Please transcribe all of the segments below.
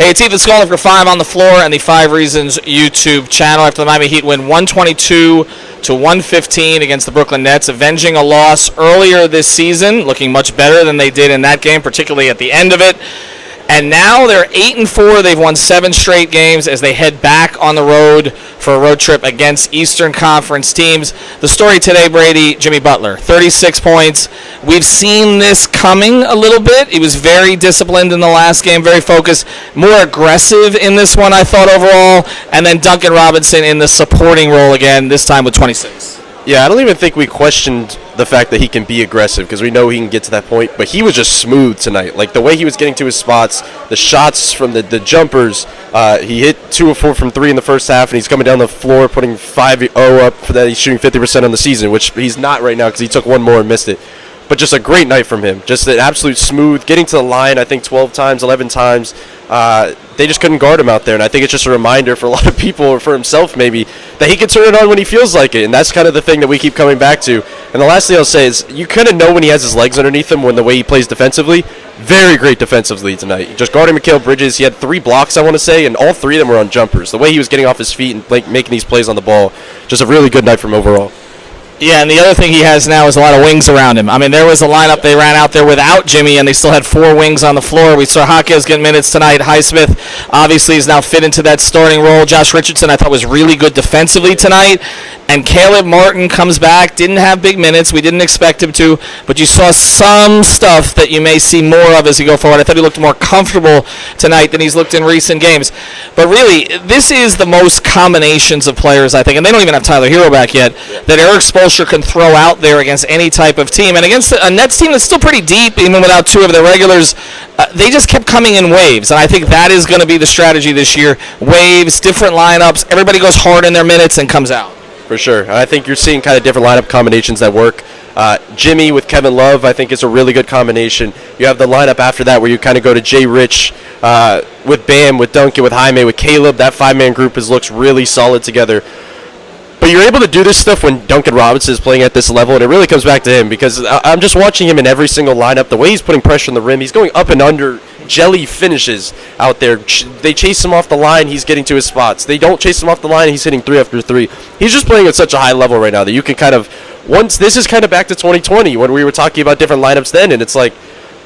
Hey, it's Ethan Skolnick for 5 on the Floor and the 5 Reasons YouTube channel after the Miami Heat win 122-115 against the Brooklyn Nets, avenging a loss earlier this season, looking much better than they did in that game, particularly at the end of it. And now they're 8-4. They've won 7 straight games as they head back on the road for a road trip against Eastern Conference teams. The story today, Brady, Jimmy Butler, 36 points. We've seen this coming a little bit. He was very disciplined in the last game, very focused, more aggressive in this one, I thought, overall. And then Duncan Robinson in the supporting role again, this time with 26. Yeah, I don't even think we questioned the fact that he can be aggressive because we know he can get to that point, but he was just smooth tonight. Like the way he was getting to his spots, the shots from the jumpers, he hit 2 of 4 from 3 in the first half, and he's coming down the floor putting 5-0 up for that. He's shooting 50% on the season, which he's not right now because he took one more and missed it. But just a great night from him. Just an absolute smooth, getting to the line, I think 12 times, 11 times. They just couldn't guard him out there, and I think it's just a reminder for a lot of people, or for himself maybe, that he can turn it on when he feels like it, and that's kind of the thing that we keep coming back to. And the last thing I'll say is you kind of know when he has his legs underneath him when the way he plays defensively. Very great defensively tonight. Just guarding Mikal Bridges, he had 3 blocks, I want to say, and all 3 of them were on jumpers. The way he was getting off his feet and making these plays on the ball, just a really good night from overall. Yeah, and the other thing he has now is a lot of wings around him. I mean, there was a lineup they ran out there without Jimmy, and they still had 4 wings on the floor. We saw Jaquez get minutes tonight. Highsmith obviously is now fit into that starting role. Josh Richardson, I thought, was really good defensively tonight. And Caleb Martin comes back, didn't have big minutes. We didn't expect him to, but you saw some stuff that you may see more of as you go forward. I thought he looked more comfortable tonight than he's looked in recent games. But really, this is the most combinations of players, I think, and they don't even have Tyler Hero back yet, that Eric Spoelstra can throw out there against any type of team. And against a Nets team that's still pretty deep, even without 2 of their regulars, they just kept coming in waves. And I think that is going to be the strategy this year. Waves, different lineups, everybody goes hard in their minutes and comes out. For sure. And I think you're seeing kind of different lineup combinations that work. Jimmy with Kevin Love, I think, is a really good combination. You have the lineup after that where you kind of go to Jay Rich with Bam, with Duncan, with Jaime, with Caleb. That 5-man group looks really solid together. But you're able to do this stuff when Duncan Robinson is playing at this level, and it really comes back to him because I'm just watching him in every single lineup. The way he's putting pressure on the rim, he's going up and under jelly finishes out there. They chase him off the line, he's getting to his spots. They don't chase him off the line, he's hitting 3 after 3. He's just playing at such a high level right now that you can kind of, once this is kind of back to 2020 when we were talking about different lineups then, and it's like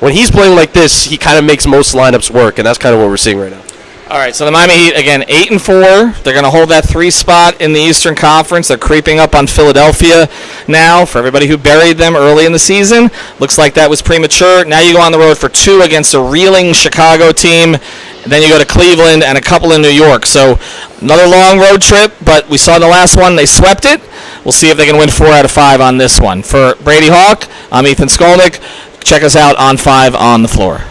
when he's playing like this, he kind of makes most lineups work, and that's kind of what we're seeing right now. All right, so the Miami Heat, again, 8-4. They're going to hold that 3 spot in the Eastern Conference. They're creeping up on Philadelphia now. For everybody who buried them early in the season, looks like that was premature. Now you go on the road for 2 against a reeling Chicago team. And then you go to Cleveland and a couple in New York. So another long road trip, but we saw in the last one they swept it. We'll see if they can win 4 out of 5 on this one. For Brady Hawk, I'm Ethan Skolnick. Check us out on 5 on the Floor.